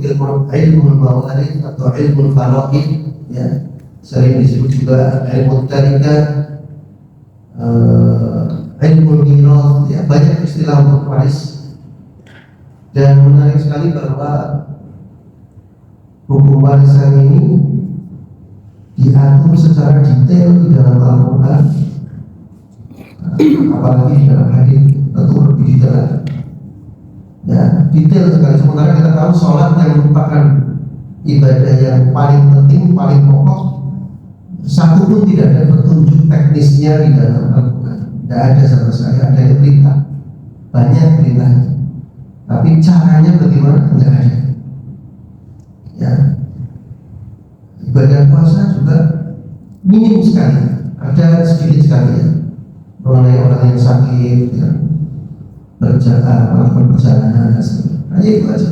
ilmu mawarith atau ilmu faraid, ya, sering disebut juga ilmu tarikah, ilmu mirath, ya, banyak istilah untuk waris. Dan menarik sekali bahwa hukum warisan ini diatur secara detail di dalam Al-Quran, apalagi di dalam hadis tentu lebih detail. Ya, detail sekali. Sementara kita tahu sholat yang merupakan ibadah yang paling penting, paling pokok, satu pun tidak ada petunjuk teknisnya di dalam Al-Quran. Tidak ada sama sekali. Adanya perintah, banyak perintahnya, tapi caranya bagaimana tidak ada. Ya, ibadah puasa juga minim sekali, ada sedikit sekali, ya, mengenai orang yang sakit, ya, melakukan perjalanan dan sebagainya. Hanya itu aja.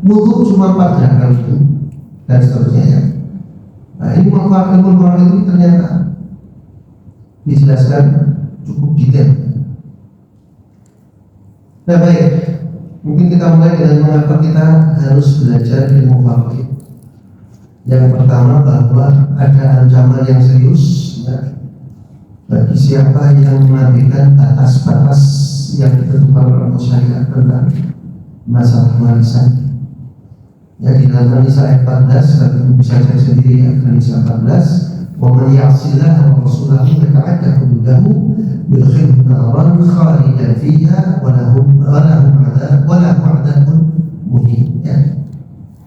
Wudu cuma 4 gerakan itu dan seterusnya, ya. Nah, ini ilmu ini ternyata dijelaskan cukup detail. Nah, baik, mungkin kita mulai dengan mengapa kita harus belajar ilmu fikih. Yang pertama, bahwa ada ancaman yang serius, ya, bagi siapa yang mengabaikan batas-batas yang ditentukan oleh syariat tentang masalah warisan. Ya, di dalam An-Nisa ayat 14, tapi bisa saya sendiri An-Nisa 14, wa man ya'sillaha wa rasulahu yata'adda hududahu yudkhilhu naran khalidan fiha wa lahu 'adzabun muhin. Ya.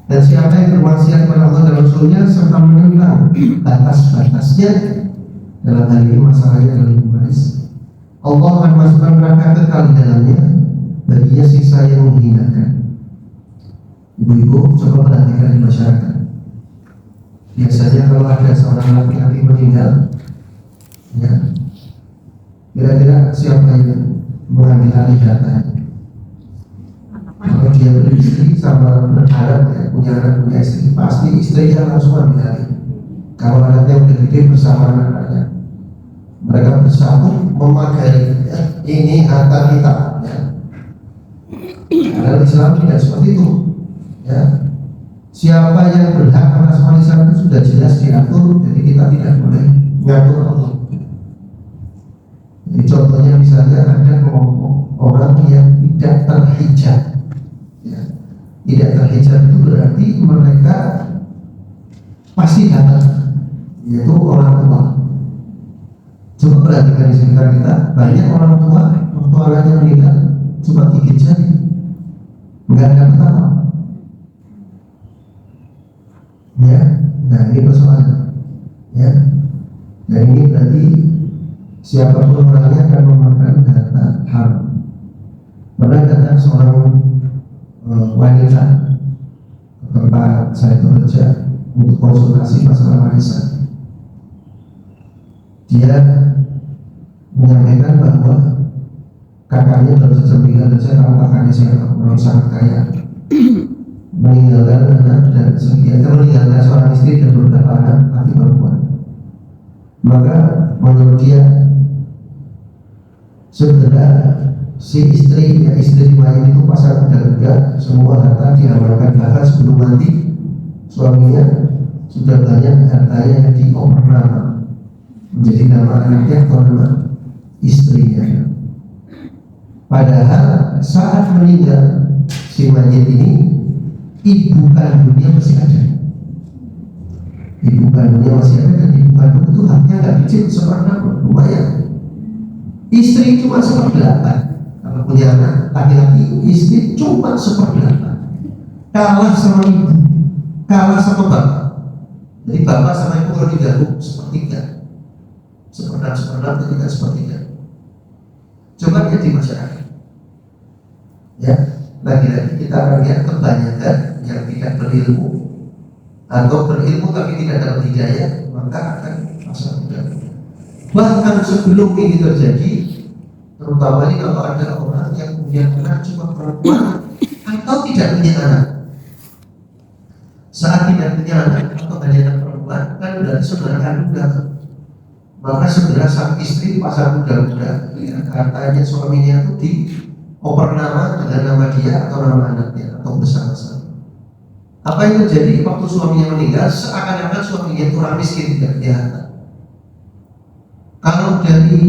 Dan siapa yang bermaksiat kepada Allah dan Rasulnya serta menentang batas-batasnya, dalam hal ini masalahnya adalah waris, Allah akan masukkan neraka kekal di dalamnya, baginya siksa yang menghinakan. Ibu-ibu, coba perhatikan di masyarakat. Biasanya kalau ada seorang laki-laki meninggal, ya, kira-kira siapa yang mengambil alih datanya? Kalau dia beristri sama berharap, ya, punya anak, punya istri, pasti istrinya langsung ambil alih. Kalau anaknya udah gede bersama anaknya, mereka bersatu memakai, ya, ini harta kita, ya. Dalam Islam tidak seperti itu, ya. Siapa yang berhak atas warisan itu sudah jelas diatur, jadi kita tidak boleh mengatur Allah. Jadi contohnya misalnya ada kelompok orang yang tidak terhijab, ya. Tidak terhijab itu berarti mereka pasti datang, yaitu orang tua. Coba perhatikan di sekitar kita, banyak orang tua waktu anaknya meninggal cuma gigit jari, nggak ada apa-apa. Ya, nah ini persoalan, ya. Dan ini berarti siapapun orangnya akan memakan harta haram. Pernah datang seorang wanita ke tempat saya bekerja untuk konsultasi masalah warisan. Dia menyampaikan bahwa kakaknya baru saja meninggal, dan saya tahu kakaknya siapa, orang sangat kaya, meninggalkan anak dan sekian, meninggalkan seorang istri dan beberapa anak laki perempuan. Maka menurut dia sebenarnya si istri, ya, istri mayat itu pasal muda-muda, semua harta diamalkan, bahkan sebelum mati suaminya sudah banyak hartanya yang dioper nama menjadi nama anaknya atau nama istrinya. Padahal saat meninggal si mayat ini, ibu kandungnya masih ada. Ibu kandungnya masih ada, dan ibu kandung itu haknya nggak kecil, seperempat, lumayan. Istri cuma 1/8. Kalau punya anak laki-laki, istri cuma 1/8. Kalah sama ibu, kalah sama bapak. Jadi bapak sama ibu kalau digabung 1/3. 1/4 ketika 1/3. Coba lihat di masyarakat. Ya, lagi-lagi kita akan lihat kebanyakan yang tidak berilmu atau berilmu tapi tidak dapat hidayah, maka akan pasal muda. Bahkan sebelum ini terjadi, terutama ini kalau ada orang yang punya anak cuma perempuan atau tidak punya anak. Saat tidak punya anak atau hanya anak perempuan, kan berarti saudara kandung datang. Maka segera sang istri pasal muda-muda, ya, hartanya suaminya itu dioper nama dengan nama dia atau nama anaknya atau bersama-sama. Apa yang terjadi waktu suaminya meninggal? Seakan-akan suaminya itu orang miskin, tidak punya harta. Kalau dari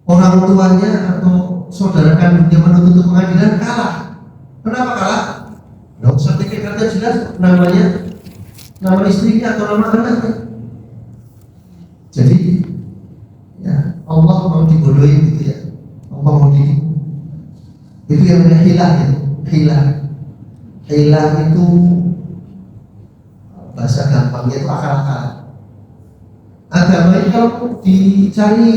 orang tuanya atau saudara kandungnya menuntut pengadilan, kalah. Kenapa kalah? Nggak usah sertifikatnya jelas, nama istrinya atau nama anaknya. Jadi ya Allah mau dibodohi gitu ya, Allah mau ditipu. Itu yang namanya hilah ya. Hilah itu bahasa gampangnya itu akal-akal. Agama itu kalau dicari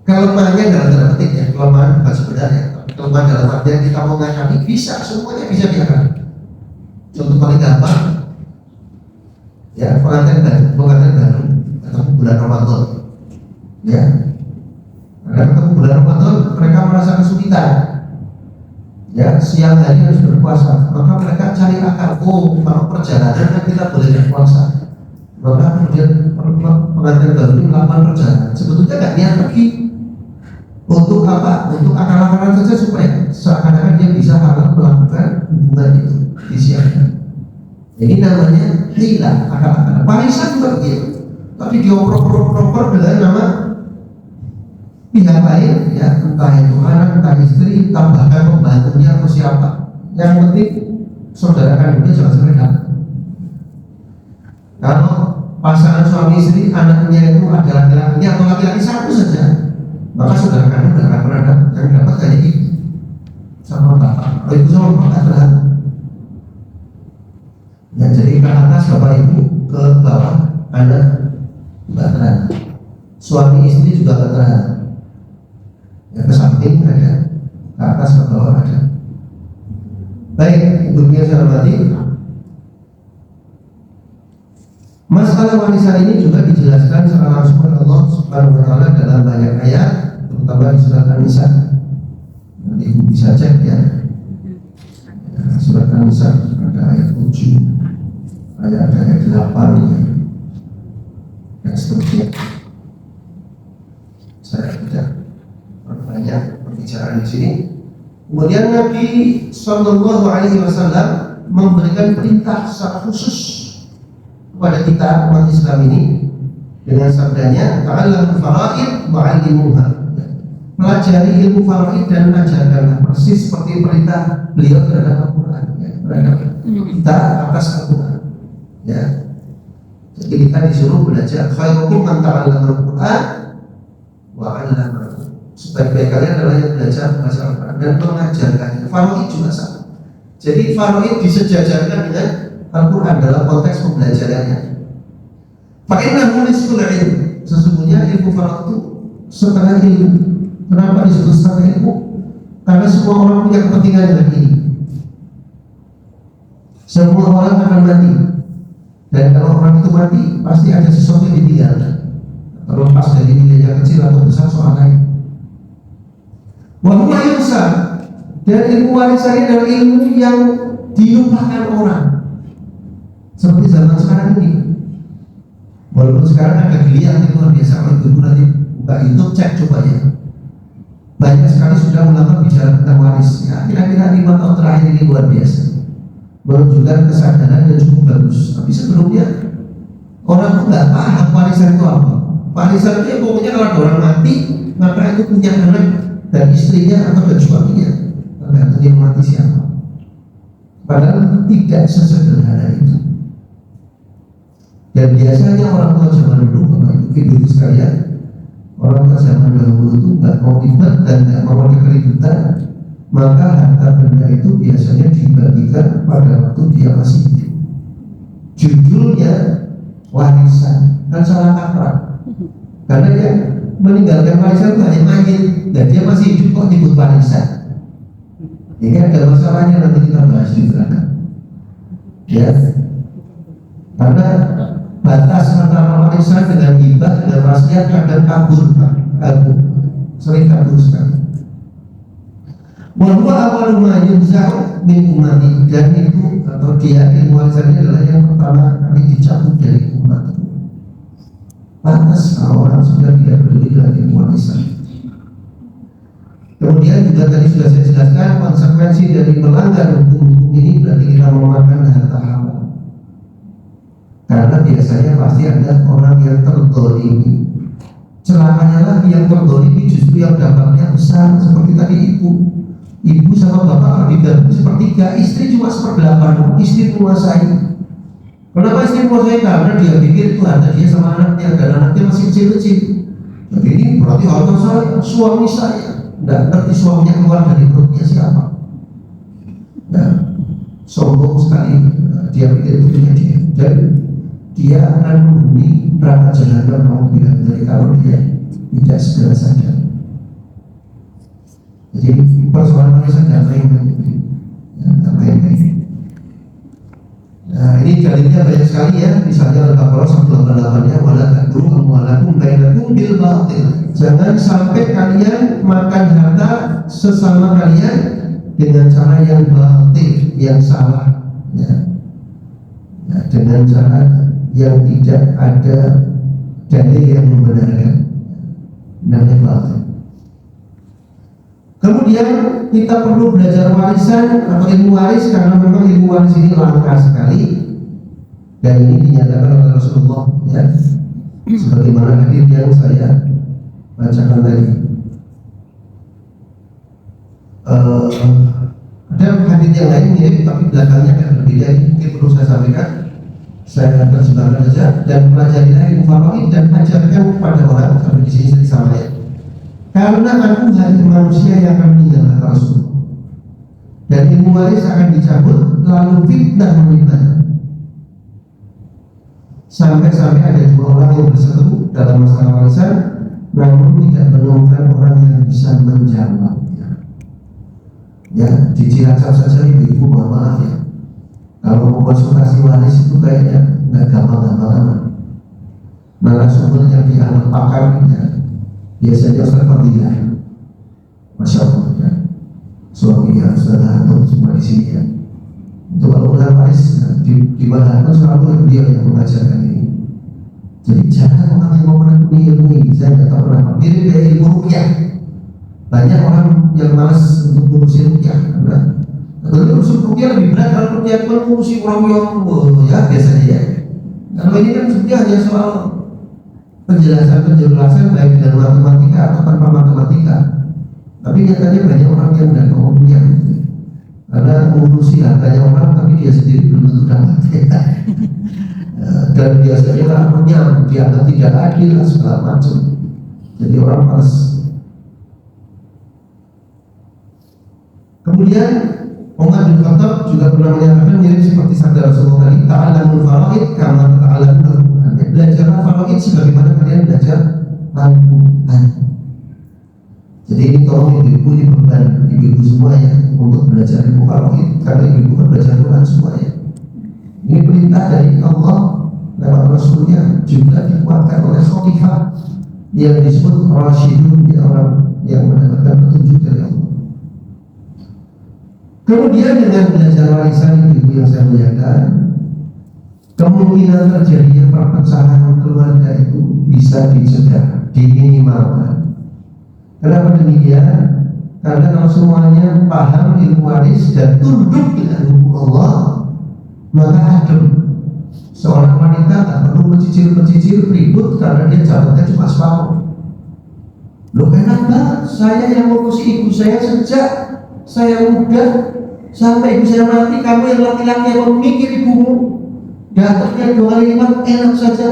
kelemahannya dalam tanda petik ya, kelemahan bukan sebenarnya, tapi kelemahan dalam artian kita mau ngakali bisa, semuanya bisa diakali. Contoh paling gampang ya, pengantin baru ketemu bulan Ramadan ya, ketemu bulan Ramadan mereka merasa kesulitan ya, siang hari harus berpuasa, maka mereka cari akal, oh kalau perjalanan kan kita boleh berpuasa, maka kemudian pengantin baru ini melakukan perjalanan, sebetulnya nggak niat pergi. Untuk apa? Untuk akal-akalan saja supaya seakan-akan dia bisa halal melakukan hubungan itu di siang hari. Ini namanya hilah, akal-akalan. Warisan juga begitu, tapi dioper-oper dengan nama pihak lain ya, entah itu anak, entah istri, tambahkan pembantunya atau siapa. Yang penting saudara kandungnya jangan sampai dapat. Kalau pasangan suami istri anaknya itu ada laki-lakinya atau laki-laki satu saja, maka saudara kandung tidak akan pernah dapat. Yang dapat hanya ibu sama bapak, kalau ibu sama bapak terhadap. Ya, jadi ke atas bapak ibu, ke bawah anak bateran. Suami istri juga bateran. Ya, ke samping ada, ke atas ke bawah ada. Baik, ibunya saya hormati. Masalah warisan ini juga dijelaskan secara langsung oleh Allah Subhanahu wa taala dalam banyak ayat, terutama di surat An-Nisa. Nanti ibu bisa cek ya. Surat An-Nisa ada ayat 7, ada ayat 8 ya. Dan seterusnya. Saya tidak banyak perbicaraan di sini. Kemudian Nabi Shallallahu Alaihi Wasallam memberikan perintah secara khusus kepada kita umat Islam ini dengan sabdanya, ta'allamul faraid wa'allimuha. Pelajari ilmu faraid dan ajarkanlah, persis seperti perintah beliau terhadap Al-Quran ya, terhadap kita atas Al-Quran ya. Jadi kita disuruh belajar khairukum man ta'allamal Quran wa 'allamahu. Sebaik-baik kalian adalah yang belajar membaca Al-Quran dan mengajarkannya. Faraid juga sama. Jadi faraid disejajarkan dengan Al-Quran dalam konteks pembelajarannya. Fa'innahu nisful ilm. Sesungguhnya ilmu faraid itu setengah ilmu. Kenapa disebut setengah ilmu? Karena semua orang punya kepentingan dengan ini. Semua orang akan mati. Dan kalau orang itu mati, pasti ada sesuatu yang ditinggalkan. Terlepas dari nilainya kecil atau besar soal lain. Wa huwa yunsa. Dan ilmu warisan ini adalah ilmu yang dilupakan orang. Seperti zaman sekarang ini. Walaupun sekarang ada geliat yang luar biasa, kalau ibu nanti buka YouTube cek coba ya. Banyak sekali sudah melakukan bicara tentang waris. Ya, kira-kira 5 tahun terakhir ini luar biasa, menunjukkan kesadaran yang cukup bagus. Tapi sebelumnya orang itu nggak paham warisan itu apa. Warisan itu ya pokoknya kalau ada orang mati, maka itu punya anak dan istrinya atau dan suaminya, tergantung dia mati siapa. Padahal tidak sesederhana itu. Dan biasanya orang tua zaman dulu, Bapak Ibu sekalian, orang tua zaman dahulu itu nggak mau ribet dan nggak mau ada keributan, maka harta benda itu biasanya dibagikan pada waktu dia masih hidup. Judulnya warisan, kan salah kaprah. Karena dia meninggalkan warisan itu hanya mayit, dan dia masih hidup kok disebut warisan. Ini ada masalahnya, nanti kita bahas di belakang. Ya, karena batas antara warisan dengan hibah dengan wasiat kadang kabur, sering kabur sekali. Walaupun awal lumayan jauh min umati, dan itu atau dia ilmu warisannya adalah yang pertama kali dicabut dari umat. Pantas kalau orang sudah tidak peduli dengan ilmu warisan. Kemudian juga tadi sudah saya jelaskan konsekuensi dari melanggar hukum ini, berarti kita mematuhi biasanya pasti ada orang yang terdolimi. Celakanya lagi yang terdolimi justru yang dapatnya besar, seperti tadi ibu sama bapak kalau digabung sepertiga, istri cuma seperdelapan, istri menguasai. Kenapa istri menguasai? Karena dia pikir itu harta dia sama anaknya, dan anaknya masih kecil-kecil. Jadi ini berarti harta saya, suami saya. Tidak ngerti suaminya keluar dari perutnya siapa. Ya, sombong sekali. Dia pikir itu punya dia. Dan dia akan menghuni neraka jahanam mau bilang dari kalau dia tidak segera sadar. Jadi persoalan ini saja main-main. Nah, ini dalilnya banyak sekali ya. Misalnya Al-Baqarah 188-nya, wala ta'kulu amwalakum bainakum bil batil. Jangan sampai kalian makan harta sesama kalian dengan cara yang batil, yang salah, ya. Nah, dengan cara yang tidak ada dalil yang membenarkan, namanya batil. Kemudian kita perlu belajar warisan atau ilmu waris, karena memang ilmu waris ini langka sekali dan ini dinyatakan oleh Rasulullah, ya, sebagaimana hadis yang saya bacakan tadi. Ada hadis yang lain mirip tapi belakangnya agak berbeda, ini mungkin perlu saya sampaikan. Saya terjemahkan saja dan pelajarilah ilmu faraid dan ajarkan kepada orang. Sampai di sini saya sampaikan. Karena aku hanya manusia yang akan meninggal, kata Rasul. Dan ilmu waris akan dicabut, lalu fitnah menyebar. Sampai-sampai ada dua orang yang berseteru dalam masalah warisan, namun tidak menemukan orang yang bisa menjawabnya. Ya, di Cilacap saja ibu-ibu, mohon maaf ya. Kalau mau konsultasi waris itu kayaknya nggak gampang-gampang. Narasumber yang dianggap pakar ya, biasanya Ustaz Fadilah, Masya Allah ya. Suami ya, Ustaz Hanum semua di sini ya. Itu kalau udah waris ya, di mana pun selalu dia yang mengajarkan ini. Jadi jangan orang yang mau menekuni ilmu ini, saya nggak tahu kenapa. Mirip dari ilmu rukyah. Banyak orang yang malas untuk ngurusin rukyah karena urusan rukyah lebih berat. Kalau rukyah pun ngurusi orang yang ya biasanya ya. Kalau ini kan sebenarnya hanya soal penjelasan baik dengan matematika atau tanpa matematika. Tapi nyatanya banyak orang yang tidak mau rukyah karena mengurusi hartanya orang tapi dia sendiri belum tentu dapat. Dan biasanya laporannya dianggap tidak adil segala macam. Jadi orang malas. Kemudian Umar bin Khattab juga pernah menyatakan mirip seperti sabda Rasulullah tadi, ta'allamul faraid kama ta'allamul Al-Qur'an. Belajarlah faraid sebagaimana kalian belajar Al-Qur'an. Jadi ini tolong ibu-ibu, ini beban ibu-ibu semua ya untuk belajar ilmu faraid, karena ibu-ibu kan belajar Quran semua ya. Ini perintah dari Allah lewat Rasulnya, juga dikuatkan oleh khalifah yang disebut Rasyidun, ya, orang yang mendapatkan petunjuk dari Allah. Kemudian dengan belajar warisan ibu yang saya muliakan, kemungkinan terjadinya perpecahan keluarga itu bisa dicegah, diminimalkan. Kenapa demikian? Karena kalau semuanya paham ilmu waris dan tunduk dengan hukum Allah, maka adem. Seorang wanita tak perlu mencicil ribut karena dia jabatan cuma separuh. Loh enak banget, saya yang ngurusi ibu saya sejak saya muda sampai ibu saya mati, kamu yang laki-laki yang memikir ibumu, dapatnya 2 kali lipat, enak saja.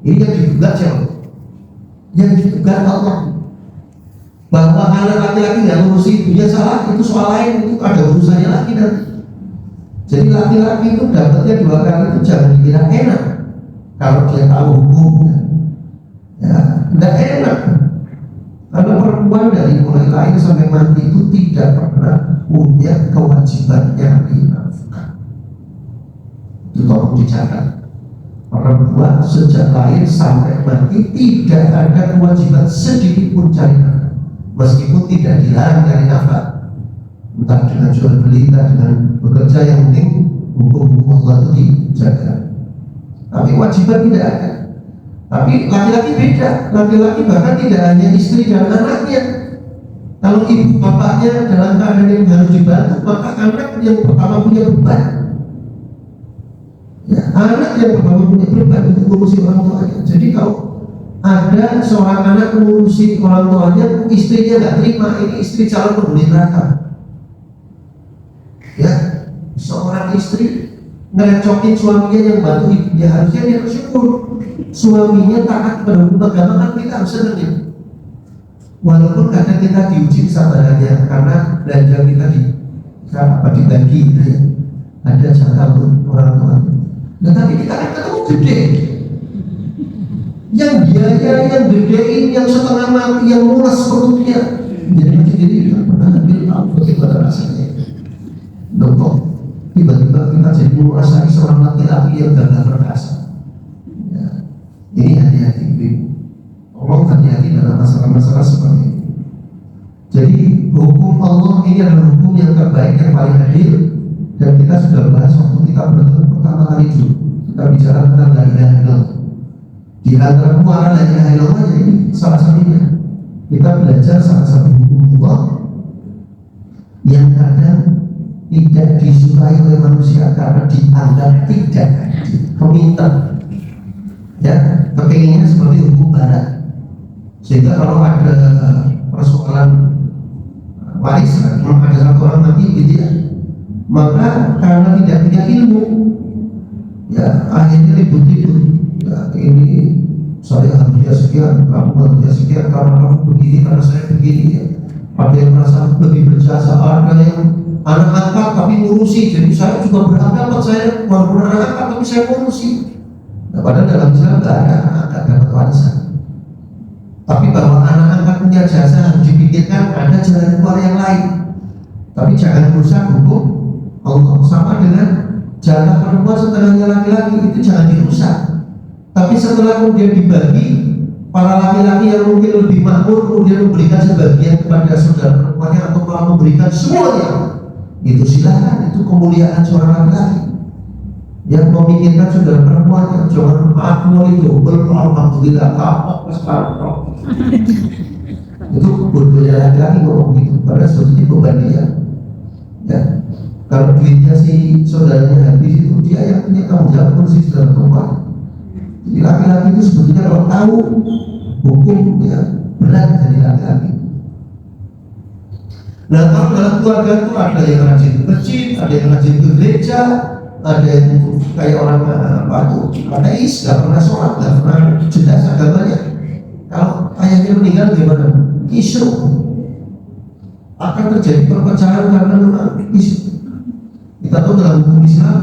Ini yang digugat siapa? Yang digugat Allah. Bahwa anak laki-laki yang ngurusi ibunya salah, itu soal lain, itu ada urusannya lagi nanti. Jadi laki-laki itu dapatnya 2 kali itu jangan dikira enak kalau dia tahu hukumnya. Ya, tidak enak. Karena perempuan dari mulai lahir sampai mati itu tidak pernah punya kewajibannya ahli nafkah. Itu tolong dicatat. Perempuan sejak lahir sampai mati tidak ada kewajiban sedikit pun cari nafkah, meskipun tidak dilarang cari nafkah, entah dengan jual beli, entah dengan bekerja, yang penting hukum Allah itu dijaga. Tapi kewajiban tidak ada. Tapi laki-laki beda, laki-laki bahkan tidak hanya istri dan anaknya. Kalau ibu bapaknya dalam keadaan yang harus dibantu, maka anak yang pertama punya beban. Ya, anak yang pertama punya beban untuk ngurusi orang tuanya. Jadi kalau ada seorang anak ngurusi orang tuanya, istrinya nggak terima, ini istri calon penghuni neraka. Ya, seorang istri ngerecokin suaminya yang bantu ibunya, harusnya dia bersyukur. Suaminya taat kepada hukum agama, kan kita harus senang ya. Walaupun kadang kita diuji kesabarannya karena belanja kita dibagi gitu ya. Ada jatah untuk orang tua. Nah, tapi kita kan ketemu gede. Yang biaya, yang gedein, yang setengah mati, yang mulas perutnya. Jadi macam jadi tidak pernah ambil tahu bagaimana rasanya. Dokter, tiba-tiba kita jadi menguasai seorang laki-laki yang gagal perkasa. Ya. Ini hati-hati, Allah hati-hati dalam masalah-masalah seperti ini. Jadi hukum Allah ini adalah hukum yang terbaik, yang paling adil. Dan kita sudah bahas waktu kita bertemu pertama kali dulu. Kita bicara tentang la ilaha illallah. Di antara muara la ilaha illallah ini salah satunya. Kita belajar salah satu hukum Allah yang kadang tidak disukai oleh manusia karena dianggap tidak adil, meminta. Ya, kepinginnya seperti hukum barat. Sehingga kalau ada persoalan warisan, ada satu orang mati gitu ya, maka karena tidak punya ilmu, ya akhirnya ribut-ribut. Ya ini saya harusnya sekian, kamu harusnya sekian, karena kamu begini, karena saya begini. Ya. Ada yang merasa lebih berjasa, ada yang anak angkat tapi ngurusi. Jadi saya juga berhak dapat, saya walaupun anak angkat tapi saya ngurusi. Nah, padahal dalam Islam tidak ada anak angkat dapat warisan. Tapi bahwa anak angkat punya jasa harus dipikirkan, ada jalan keluar yang lain. Tapi jangan rusak hukum Allah. Sama dengan jatah perempuan setengahnya laki-laki, itu jangan dirusak. Tapi setelah kemudian dibagi, para laki-laki yang mungkin lebih makmur kemudian memberikan sebagian kepada saudara perempuannya atau malah memberikan semuanya, itu silakan, itu kemuliaan seorang laki-laki yang memikirkan saudara perempuannya. Jangan makmur itu alhamdulillah kapok sekarang. Itu bodohnya laki-laki ngomong gitu, karena sebetulnya beban dia. Ya, kalau duitnya si saudaranya habis itu dia yang punya tanggung jawab kursi saudara perempuan. Jadi laki-laki itu sebetulnya kalau tahu hukum ya berat dari laki-laki. Nah, kalau dalam keluarga itu ada yang rajin ke masjid, ada yang rajin ke gereja, ada yang kayak orang ateis, nggak pernah sholat, nggak pernah jelas agamanya. Kalau ayahnya meninggal gimana? Isu akan terjadi perpecahan karena memang isu. Kita tahu dalam hukum Islam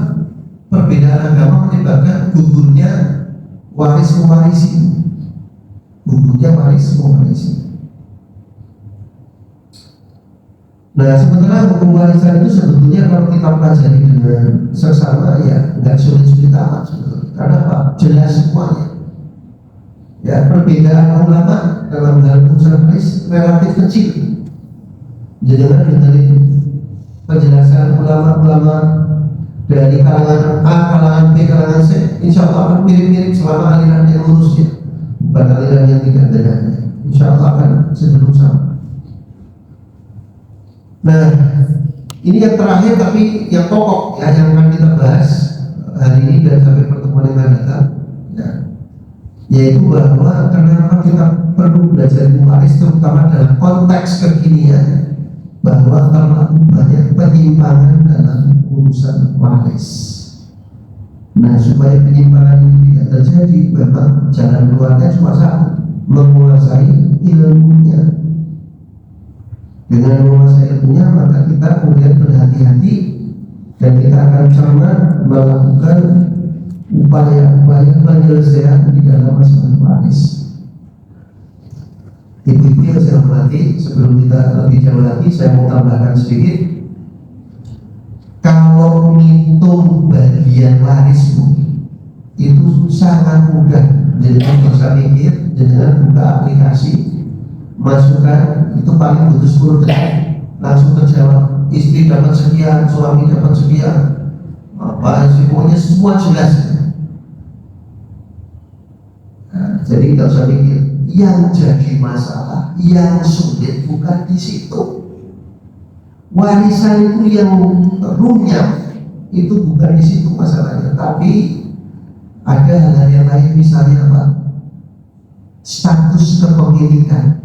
perbedaan agama menyebabkan gugurnya waris mewarisi, gugurnya waris mewarisi. Nah, sementara hukum warisan itu sebetulnya kalau kita pelajari dengan seksama ya nggak sulit-sulit amat sebetulnya. Karena apa? Jelas semuanya. Ya, perbedaan ulama dalam hal urusan waris relatif kecil. Jangan dengerin penjelasan ulama-ulama dari kalangan A, kalangan B, kalangan C. Insya Allah akan mirip-mirip selama aliran yang lurusnya, bukan aliran yang tidak dengannya. Insya Allah akan cenderung sama. Nah, ini yang terakhir tapi yang pokok ya, yang akan kita bahas hari ini dan sampai pertemuan yang akan datang. Ya. Yaitu bahwa kenapa kita perlu belajar waris terutama dalam konteks kekinian, bahwa terlalu banyak penyimpangan dalam urusan waris. Nah, supaya penyimpangan ini tidak terjadi, memang jalan keluarnya cuma satu, menguasai ilmunya. Dengan menguasai ilmunya, maka kita kemudian berhati-hati dan kita akan cermat melakukan upaya-upaya penyelesaian di dalam masalah waris. Ibu-ibu yang saya hormati, sebelum kita lebih jauh lagi, saya mau tambahkan sedikit. Kalau menghitung bagian warismu itu sangat mudah. Jadi kalau bisa mikir, dengan buka aplikasi, masukkan, itu paling butuh 10 detik, langsung terjawab. Istri dapat sekian, suami dapat sekian, apa sih, pokoknya semua jelas. Nah, jadi tidak usah mikir. Yang jadi masalah, yang sulit bukan di situ. Warisan itu yang runyam, itu bukan di situ masalahnya, tapi Ada hal-hal yang lain, misalnya apa? Status kepemilikan.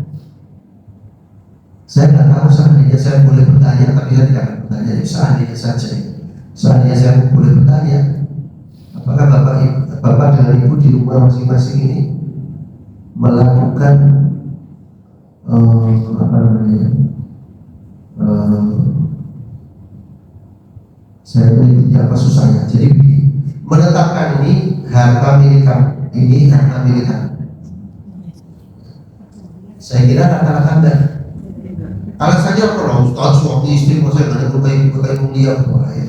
Saya nggak tahu, seandainya saya boleh bertanya, tapi saya tidak akan bertanya. Seandainya saja, seandainya saya boleh bertanya, apakah bapak dan ibu di rumah masing-masing ini melakukan apa namanya? Saya mengikuti apa susahnya. Jadi menetapkan ini harta milik kamu, ini harta milik kamu. Saya kira rata-rata enggak. Alasannya kalau Ustaz suami istri saya nggak ada berbaik mulia ya.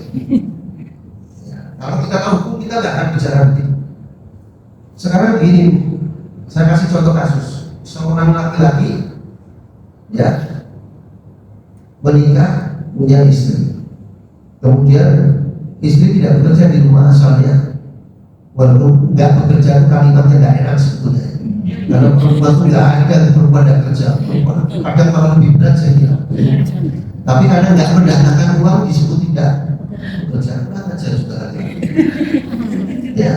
Kalau kita tahu hukum kita nggak akan bicara begitu. Sekarang begini, saya kasih contoh kasus. Seorang laki-laki ya menikah, punya istri. Kemudian istri tidak bekerja di rumah asalnya. Walaupun nggak bekerja itu kalimatnya nggak enak sebetulnya. Karena perempuan itu nggak ada perempuan tidak kerja. Kadang malah lebih berat saya kira. Tapi karena nggak mendatangkan uang disebut tidak bekerja. Kurang aja saudara. Ya,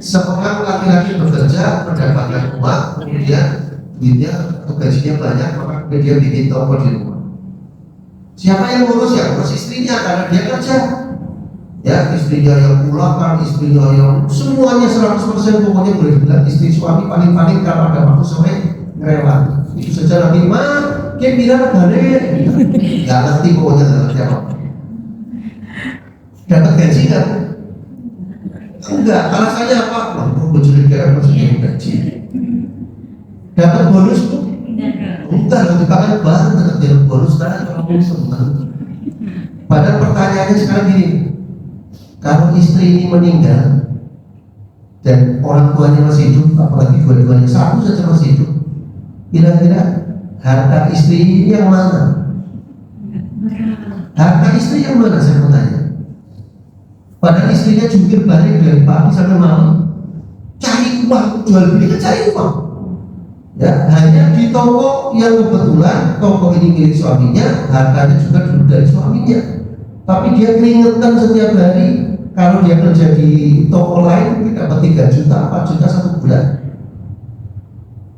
seorang laki-laki bekerja mendapatkan uang, kemudian duitnya atau gajinya banyak, maka dia bikin toko di rumah. Siapa yang ngurus? Ya ngurus istrinya karena dia kerja. Ya, istrinya yang pulangkan, istrinya yang semuanya 100%, pokoknya boleh dibilang istri suami paling-paling kalau ada waktu sore rela. Itu saja lagi mah, kayak bilang balik, nggak ngerti pokoknya nggak ngerti apa. Dapat gaji nggak? Enggak, alasannya apa? Mampu berjuang maksudnya gaji. Dapat bonus tuh? Enggak, lebih banget banget dapat bonus karena kalau senang. Padahal pertanyaannya sekarang gini. Kalau istri ini meninggal dan orang tuanya masih hidup, apalagi dua-duanya satu saja masih hidup, kira-kira harta istri ini yang mana? Harta istri yang mana saya mau tanya? Padahal istrinya jungkir balik dari pagi sampai malam, cari uang, jual beli kan cari uang. Ya, hanya di toko yang kebetulan toko ini milik suaminya, hartanya juga dulu dari suaminya. Tapi dia keringetan setiap hari. Kalau dia kerja di toko lain mungkin dapat 3 juta, 4 juta 1 bulan.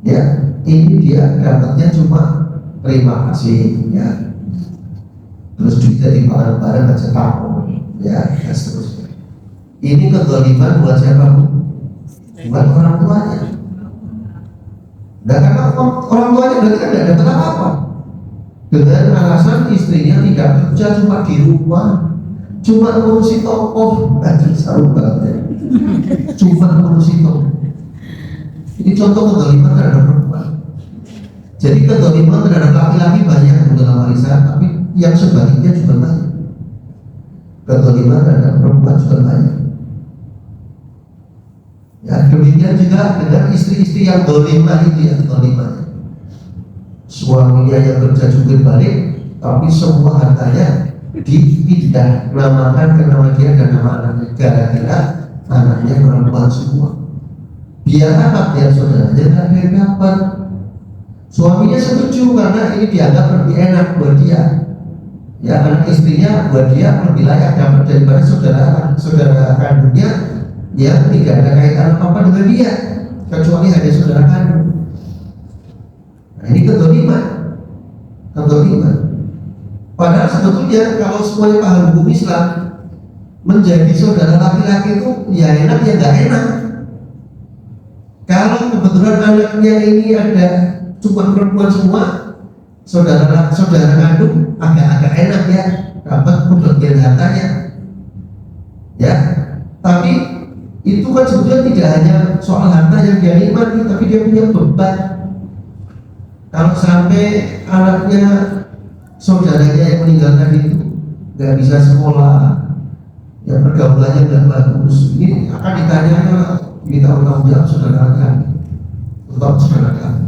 Ya, ini dia dapatnya cuma terima kasih ya. Terus duitnya di barang-barang aja tahu ya, dan seterusnya. Ini kezaliman buat siapa Bu? Buat orang tuanya. Dan karena orang tuanya berarti kan tidak dapat apa-apa. Dengan alasan istrinya tidak kerja, cuma di rumah, cuma ngurusi toko, aduh seru banget ya. Cuma ngurusi toko. Ini contoh kezaliman terhadap perempuan. Jadi kezaliman terhadap laki-laki banyak dalam warisan, tapi yang sebaliknya juga banyak. Kezaliman terhadap perempuan juga banyak. Ya demikian juga dengan istri-istri yang dolimah itu ya, dolimah. Suaminya yang kerja juga balik, tapi semua hartanya dipindah namakan ke nama dia dan nama anaknya, gara-gara anaknya perempuan semua. Biar apa? Biar saudaranya nggak dapat. Suaminya setuju karena ini dianggap lebih enak buat dia. Ya, anak istrinya buat dia lebih layak dapat daripada saudara kandungnya yang tidak ada kaitan apa-apa dengan dia, kecuali hanya saudara kandung. Nah, ini kedoliman. Padahal sebetulnya kalau semuanya paham hukum Islam, menjadi saudara laki-laki itu ya enak ya nggak enak. Kalau kebetulan anaknya ini ada cuma perempuan semua, saudara kandung agak-agak enak ya, dapat pembagian hartanya. Ya, tapi itu kan sebetulnya tidak hanya soal harta yang dia nikmati, tapi dia punya beban. Kalau sampai anaknya saudaranya yang meninggalkan itu nggak bisa sekolah, ya pergaulannya nggak bagus, ini akan ditanya minta tanggung jawab saudara kami, tetap saudara kami.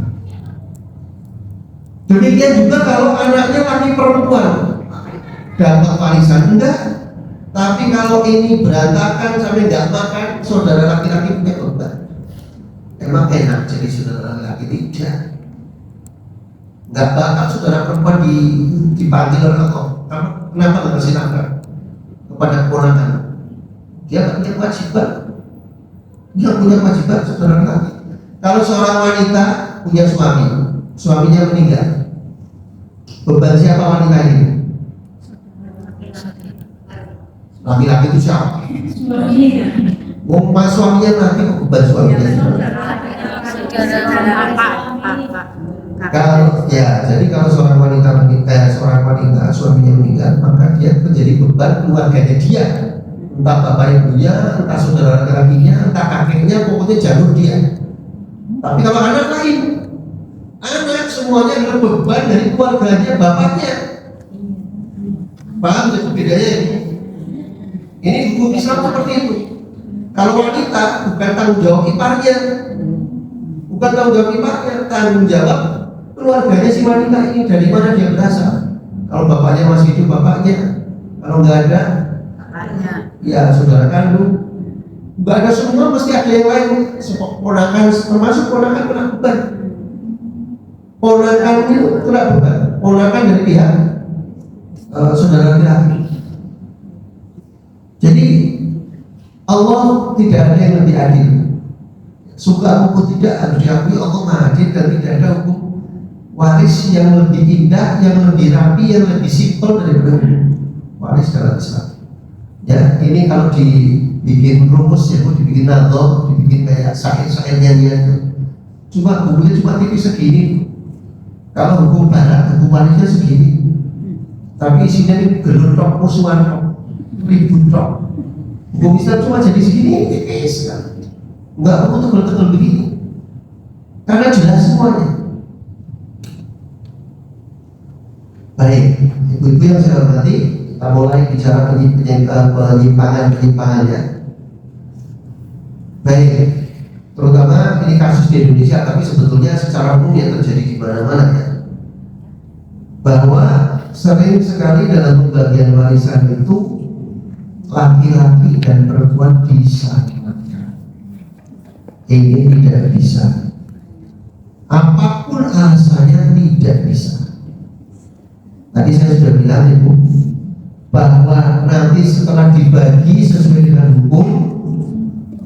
Demikian juga kalau anaknya laki perempuan dapat warisan enggak, tapi kalau ini berantakan sampai nggak makan, saudara laki-laki punya beban. Emang enak jadi saudara laki-laki? Tidak. Nggak bakal saudara perempuan dipanggil oleh Allah. Kenapa nggak kasih nafkah kepada keponakan? Dia nggak punya kewajiban. Yang punya kewajiban saudara laki. Kalau seorang wanita punya suami, suaminya meninggal, beban siapa wanita ini? Laki-laki itu siapa? Pas suaminya mati, beban suaminya. Kalau ya, jadi kalau seorang wanita suaminya meninggal, maka dia menjadi beban keluarganya dia, entah bapak ibunya, entah saudara laki-lakinya, entah kakeknya, pokoknya jalur dia. Tapi kalau anak lain, anak semuanya adalah beban dari keluarganya, bapaknya. Paham itu bedanya ini? Ini hukum Islam seperti itu. Kalau wanita bukan tanggung jawab iparnya, tanggung jawab keluarganya si wanita ini, dari mana dia berasal. Kalau bapaknya masih hidup, bapaknya. Kalau nggak ada, bapaknya. Ya saudara kandung. Nggak ada semua, mesti ada yang lain. Ponakan, termasuk ponakan kena beban. Ponakan itu kena beban. Ponakan dari pihak saudara laki-laki. Jadi Allah tidak ada yang lebih adil. Suka maupun tidak harus diakui Allah Maha Adil, dan tidak ada hukum waris yang lebih indah, yang lebih rapi, yang lebih simpel daripada hukum waris dalam Islam. Ya, ini kalau dibikin rumus ya, dibikin nadhar, dibikin kayak syair-syair nyanyian. Cuma bukunya cuma tipis segini. Kalau hukum barat, hukum warisnya segini. Tapi isinya ini gelundok musuhan, ribut tok. Hukum Islam cuma jadi segini, tipis kan. Enggak perlu tebel-tebel begini, karena jelas semuanya. Baik, ibu-ibu yang saya hormati, kita mulai bicara penyimpangan-penyimpangannya. Baik, terutama ini kasus di Indonesia, tapi sebetulnya secara umum yang terjadi di mana-mana ya. Bahwa sering sekali dalam pembagian warisan itu laki-laki dan perempuan disamakan. Ini tidak bisa. Apapun alasannya tidak bisa. Tadi saya sudah bilang Ibu, bahwa nanti setelah dibagi sesuai dengan hukum,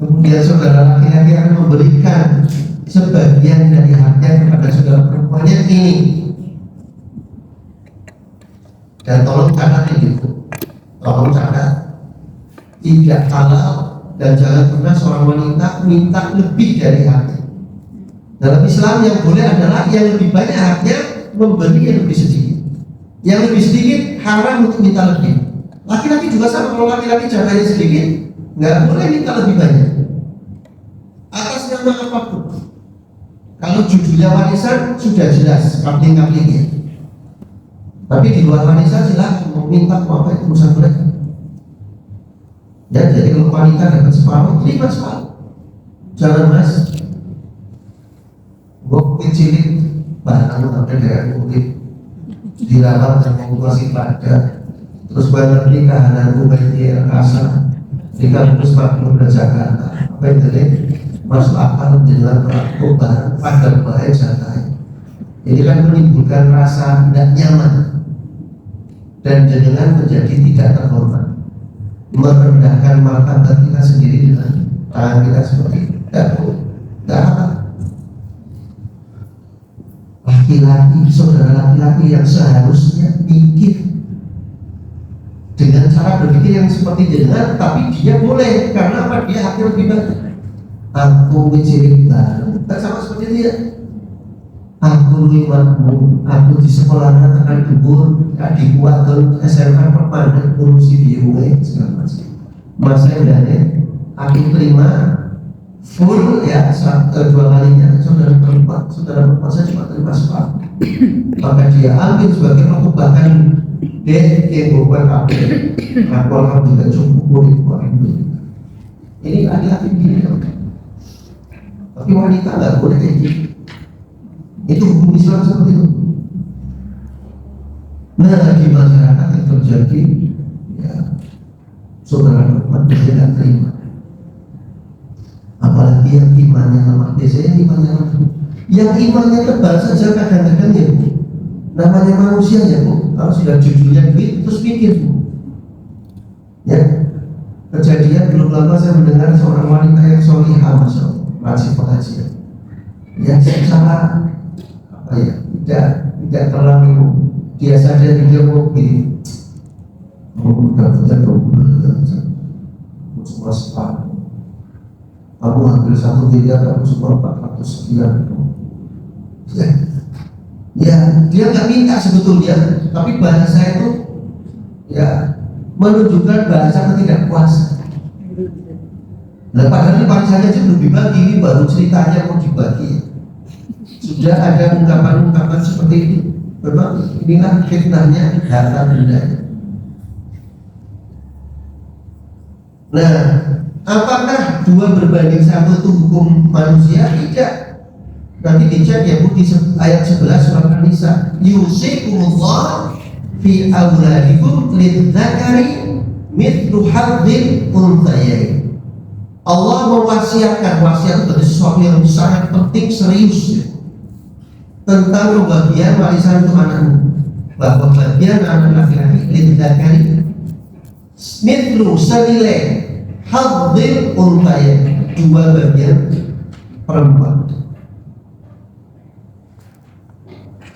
kemudian saudara laki-laki akan memberikan sebagian dari haknya kepada saudara perempuannya ini. Dan tolong catat ini Bu, tolong catat, tidak halal dan jangan pernah seorang wanita minta lebih dari haknya. Dalam Islam yang boleh adalah yang lebih banyak haknya memberi yang lebih sedikit. Yang lebih sedikit haram untuk minta lebih. Laki-laki juga sama, kalau laki-laki jatahnya sedikit nggak boleh minta lebih banyak atas nama apapun. Kalau judulnya warisan sudah jelas kapling-kaplingnya. Tapi di luar warisan silahkan mau minta mau apa, itu urusan mereka. Ya, jadi kalau wanita dapat separuh, terima separuh. Jangan Mas, gue kecilin barang sampai dari kulit dirawat dan menguasai pada, terus bayar pernikahan gue bayar kasar, nikah terus makmur dan Jakarta. Apa yang tadi masuk akal dengan pelaku barang pada baik santai. Ini kan menimbulkan rasa tidak nyaman dan jenengan menjadi tidak terhormat, merendahkan martabat kita sendiri dengan tangan kita seperti itu. Tidak apa. Laki-laki, saudara laki-laki yang seharusnya mikir dengan cara berpikir yang seperti jenengan, tapi dia boleh karena apa? Dia haknya lebih banyak. Aku mencari barang, tak sama seperti dia. Aku limatmu, aku di sekolah tekan dubur, adik kuat ke SMA permanen urusi biaya segala macam. Masa indahnya, aku terima full ya, dua kalinya. Saudara perempuan saya cuma terima separuh. Maka dia ambil sebagai aku, bahkan dia yang berbuat apa? Aku alhamdulillah cukup murid ini laki-laki begini dong. Tapi wanita nggak boleh kayak gitu. Itu hukum Islam seperti itu. Nah, di masyarakat yang terjadi ya, saudara perempuan tidak terima, apalagi yang imannya lemah. Biasanya imannya lemah, yang imannya tebal saja kadang-kadang ya Bu, namanya manusia ya Bu, kalau sudah judulnya duit terus pikir Bu, ya kejadian belum lama saya mendengar seorang wanita yang solihah, masya Allah, rajin pengajian. Ya secara apa ya, tidak terlalu dia sadar dia mau begini. Udah punya double, cuma separuh. Kamu ambil 1 miliar, kamu cuma 400 sekian. Ya, dia nggak minta sebetulnya, tapi bahasa itu ya menunjukkan bahasa ketidakpuasan. Nah, padahal ini parisanya aja belum dibagi, ini baru ceritanya mau dibagi. Sudah ada ungkapan-ungkapan seperti ini. Memang inilah fitnahnya harta benda. Nah, apakah 2 berbanding 1 itu hukum manusia? Tidak. Nanti dicek ya Bu di ayat 11 surat An-Nisa. Yusikumullah fi auladikum lidzakari mithlu hadzil unthayain. Allah mewasiatkan, wasiat itu sesuatu yang sangat penting, serius ya, tentang pembagian warisan untuk anakmu, bahwa bagian anak laki-laki lidzakari mithlu senilai hadzil unthayain, 2 bagian perempuan.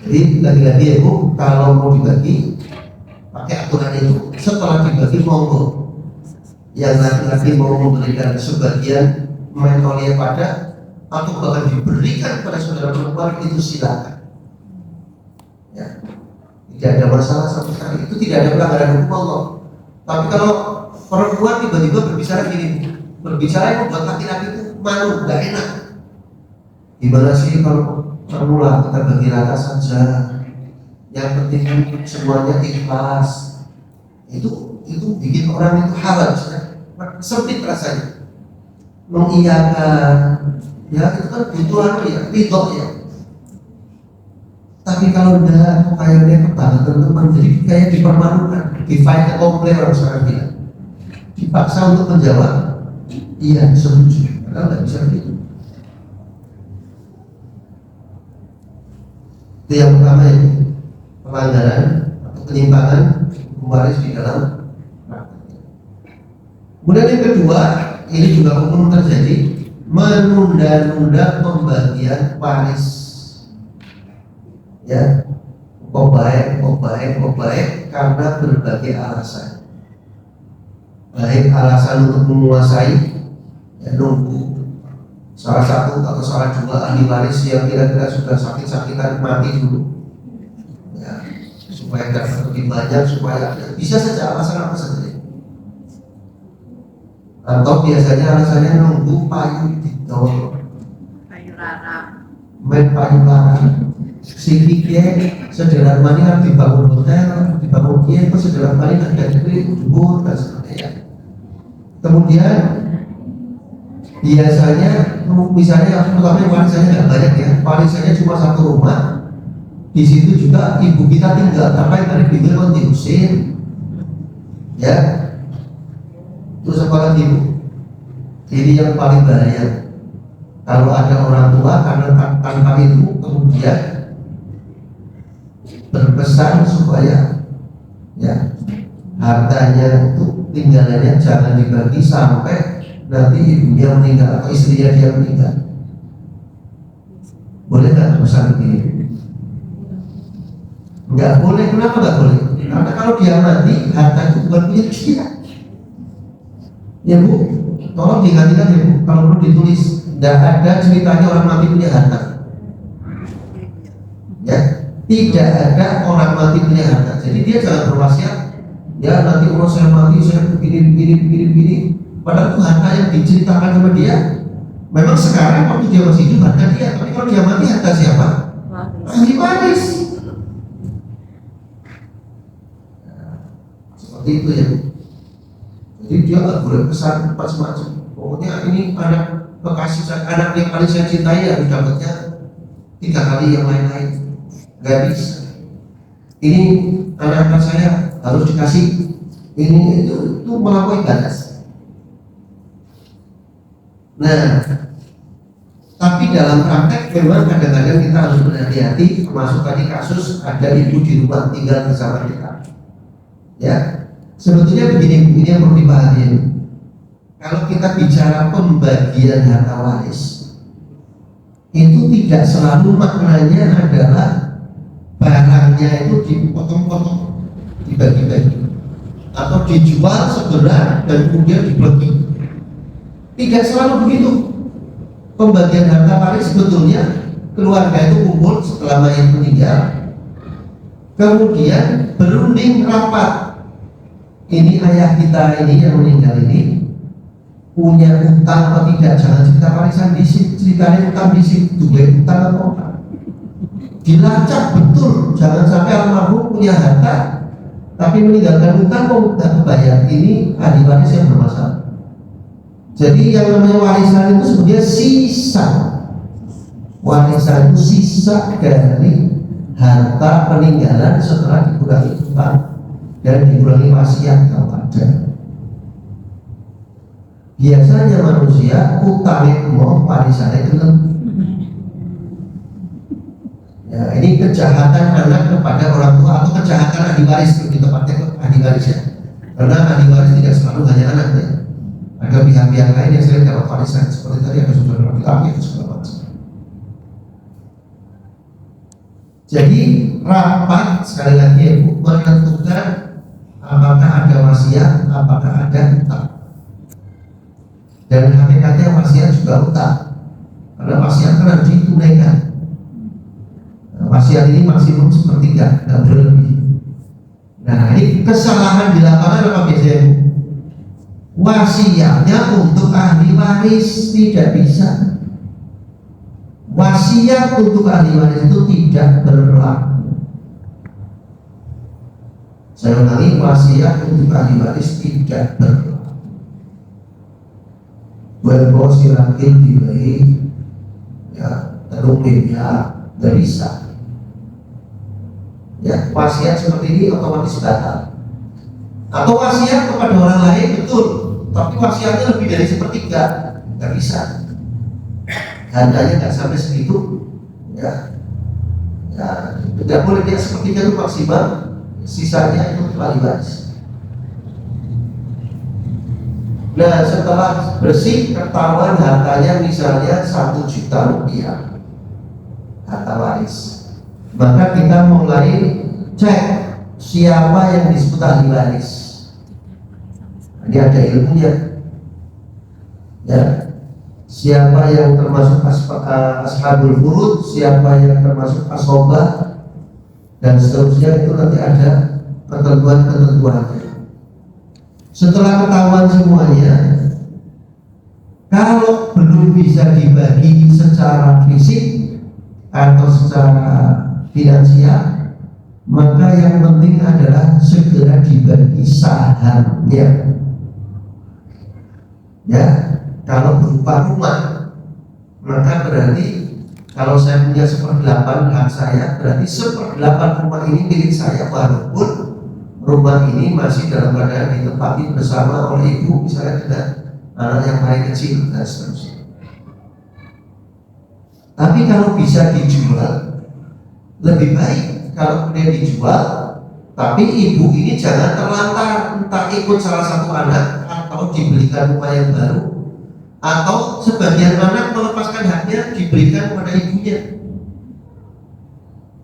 Jadi lagi-lagi ya Bu, kalau mau dibagi pakai aturan itu, setelah dibagi monggo yang laki-laki mau memberikan sebagian mentolia pada atau bahkan diberikan pada saudara perempuan itu silakan. Ya, tidak ada masalah sama sekali, itu tidak ada pelanggaran hukum Allah. Tapi kalau perempuan tiba-tiba berbicara gini, berbicara yang membuat laki-laki itu malu, nggak enak. Gimana sih kalau permulah kita bagi rata saja, yang penting semuanya ikhlas. Itu bikin orang itu haraj, sempit rasanya, mengiyakan. Ya itu kan butuh ya, ridho ya. Tapi kalau udah kayaknya kebangetan teman, jadi kayak dipermalukan, di-fight komplain orang sekarang bilang, dipaksa untuk menjawab iya setuju, padahal nggak bisa begitu. Itu yang pertama ini pelanggaran atau penyimpangan hukum waris di dalam praktek. Kemudian yang kedua, ini juga umum terjadi, menunda-nunda pembagian waris. Ya, kok baik karena berbagai alasan. Baik alasan untuk menguasai, ya, nunggu salah satu atau salah 2 ahli waris yang kira-kira sudah sakit-sakitan mati dulu, ya, supaya dapat lebih banyak, supaya bisa saja alasan apa saja. Atau biasanya alasannya nunggu payu ditolong, payu lara, main payu lara. Si Kike sederhana mani harus dibangun hotel, dibangun kia, itu sederhana mani ada negeri dulu dan sebagainya. Kemudian biasanya misalnya pertama warisannya nggak banyak ya, warisannya cuma 1 rumah, di situ juga ibu kita tinggal, tapi dari bibir kan diusir, ya. Terus apa lagi Bu? Ini yang paling bahaya, kalau ada orang tua karena tanpa itu kemudian berpesan supaya ya hartanya itu tinggalannya jangan dibagi sampai nanti ibunya meninggal atau istrinya dia meninggal. Boleh nggak pesan begini? Nggak boleh. Kenapa nggak boleh? Karena kalau dia mati harta itu bukan punya dia. Ya Bu, tolong diingatkan ya Bu, kalau perlu ditulis, nggak ada ceritanya orang mati punya harta. Ya, tidak ada orang mati punya harta. Jadi dia jangan berwasiat, ya nanti kalau saya mati saya begini. Padahal itu harta yang diceritakan sama dia. Memang sekarang waktu dia masih hidup harta dia, tapi kalau dia mati harta siapa? Ahli waris. Seperti itu ya. Jadi dia nggak boleh pesan macam-macam. Pokoknya ini anak kekasih saya, anak yang paling saya cintai harus dapatnya 3 kali yang lain-lain. Nggak bisa. Ini anak-anak saya harus dikasih ini itu melampaui batas. Nah, tapi dalam praktek memang kadang-kadang kita harus berhati-hati, termasuk tadi kasus ada ibu di rumah tinggal bersama kita. Ya, sebetulnya begini, ini yang perlu dipahami. kalau kita bicara pembagian harta waris, itu tidak selalu maknanya adalah barangnya itu dipotong-potong, dibagi-bagi, atau dijual segera dan kemudian dibagi. Tidak selalu begitu. Pembagian harta waris sebetulnya keluarga itu kumpul setelah mayat meninggal, kemudian berunding rapat. Ini ayah kita ini yang meninggal ini punya utang atau tidak? Jangan cerita warisan di sini, ceritanya utang di sini, duit utang atau apa? Dilacak betul, jangan sampai almarhum punya harta tapi meninggalkan utang kok tidak bayar. Ini ahli waris yang bermasalah. Jadi yang namanya warisan itu sebenarnya sisa. Warisan itu sisa dari harta peninggalan setelah dikurangi utang dan dikurangi wasiat kalau ada. Biasanya manusia utangnya mau warisannya itu. Ya, ini kejahatan anak kepada orang tua atau kejahatan ahli waris, lebih tepatnya ke ahli waris ya. Karena ahli waris tidak selalu hanya anak ya. Ada pihak-pihak lain yang sering dapat warisan, seperti tadi ada saudara laki-laki atau segala macam. Jadi rapat sekali lagi Ibu menentukan apakah ada wasiat, apakah ada utang. Dan hakikatnya wasiat juga utang, karena wasiat kan harus ditunaikan. Wasiat ini maksimum sepertiga, tidak boleh lebih. Nah, ini kesalahan di lapangan apa biasanya Bu? Wasiatnya untuk ahli waris tidak bisa. Wasiat untuk ahli waris itu tidak berlaku. Saya ulangi, wasiat untuk ahli waris tidak berlaku. Bos silakin dilai, ya, terumimnya tidak bisa. Ya, wasiat seperti ini otomatis batal. Atau wasiat kepada orang lain betul, tapi wasiatnya lebih dari sepertiga, nggak bisa. Harganya nggak sampai segitu, ya, ya tidak boleh dia sepertiga itu maksimal, sisanya itu ahli waris. Nah, setelah bersih ketahuan hartanya misalnya 1 juta rupiah harta waris, maka kita mulai cek siapa yang disebut ahli waris. Ini ada ilmunya, ya. Siapa yang termasuk ashabul furud, siapa yang termasuk asobah, dan seterusnya, itu nanti ada ketentuan-ketentuannya. Setelah ketahuan semuanya, kalau belum bisa dibagi secara fisik atau secara finansial, maka yang penting adalah segera dibagi sahamnya. Ya, kalau berupa rumah, maka berarti kalau saya punya 1/8 hak saya, berarti 1/8 rumah ini milik saya, walaupun rumah ini masih dalam keadaan ditempati bersama oleh ibu, misalnya dengan anak yang paling kecil dan seterusnya. Tapi kalau bisa dijual, lebih baik kalau dia dijual, tapi ibu ini jangan terlantar, entah ikut salah satu anak atau dibelikan rumah yang baru, atau sebagian anak melepaskan haknya diberikan kepada ibunya.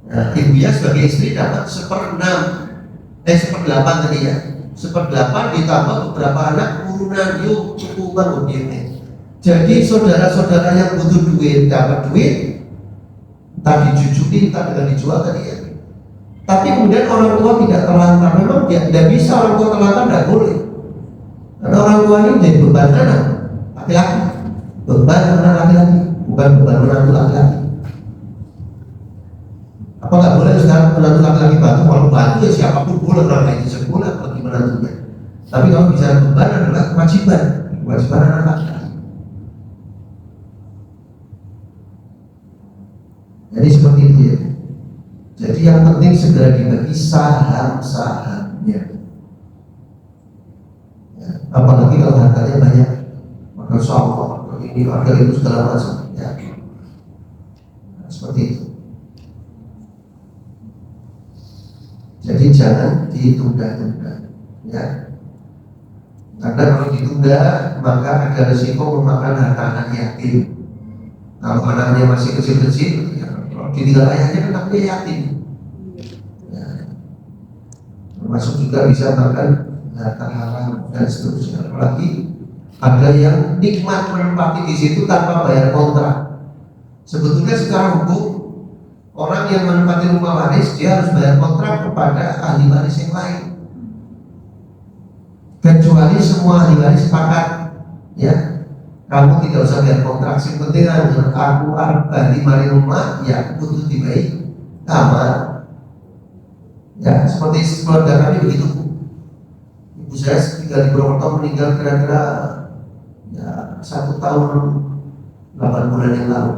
Nah, ibunya sebagai istri dapat 1/8 tadi ya, 1/8 ditambah beberapa anak urunan, yuk cukup bangun ini. Jadi saudara-saudara yang butuh duit dapat duit, entah dijujuki, entah dengan dijual tadi ya. Tapi kemudian orang tua tidak terlantar. Memang tidak bisa orang tua terlantar, tidak boleh. Karena orang tua ini menjadi beban anak laki-laki, beban anak laki-laki, bukan beban menantu laki-laki. Apa nggak boleh sekarang menantu laki-laki bantu? Kalau bantu ya siapapun boleh, orang lain bisa boleh bagi menantunya. Tapi kalau bicara beban adalah kewajiban anak laki-laki. Jadi seperti itu ya. Jadi yang penting segera dibagi saham-sahamnya. Ya, apalagi kalau hartanya banyak, maka sawah, ini, harga itu segala macam. Ya. Nah, seperti itu. Jadi jangan ditunda-tunda, ya. Karena kalau ditunda maka ada risiko memakan harta anak yatim. Kalau anaknya masih kecil-kecil, ya, kalau ditinggal ayahnya kan anaknya yatim. Ya. Termasuk juga bisa makan harta haram dan seterusnya. Apalagi ada yang nikmat menempati di situ tanpa bayar kontrak. Sebetulnya secara hukum orang yang menempati rumah waris dia harus bayar kontrak kepada ahli waris yang lain. Kecuali semua ahli waris sepakat, ya kamu tidak usah bayar kontrak, yang penting aku di mari rumah, ya untuk dibaik kamar. Ya seperti keluarga kami begitu. Ibu saya tinggal di Purwokerto, meninggal kira-kira ya 1 tahun 8 bulan yang lalu.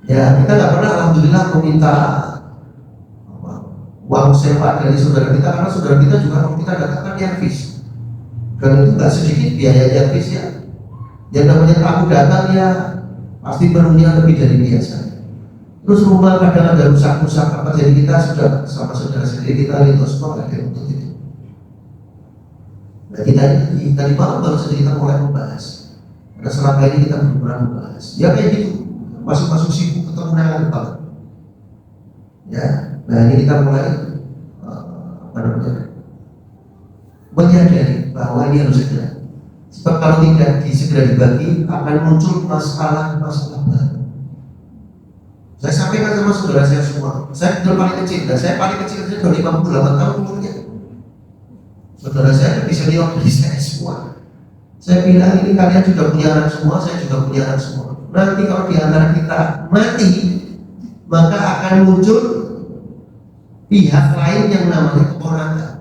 Ya kita nggak pernah alhamdulillah meminta uang sewa dari saudara kita, karena saudara kita juga kalau kita datangkan servis, dan itu nggak sedikit biaya servis ya. Yang namanya tamu datang ya pasti penuhnya lebih dari biasa. Terus rumah kadang ada rusak-rusak apa, jadi kita sudah sama saudara sendiri kita lihat semua ada untuk itu. Nah kita tadi malam baru saja kita mulai membahas. Karena selama ini kita belum pernah membahas. Ya kayak gitu, masuk-masuk sibuk ketemu dengan banget. Ya, nah ini kita mulai menyadari bahwa ini harus segera. Sebab kalau tidak segera dibagi akan muncul masalah-masalah baru. Saya sampaikan sama saudara saya semua. Saya sudah paling kecil, dan saya paling kecil sudah 58 tahun umurnya. Saudara saya lebih senior dari saya semua. Saya bilang ini kalian sudah punya anak semua, saya juga punya anak semua. Nanti kalau di antara kita mati, maka akan muncul pihak lain yang namanya keponakan.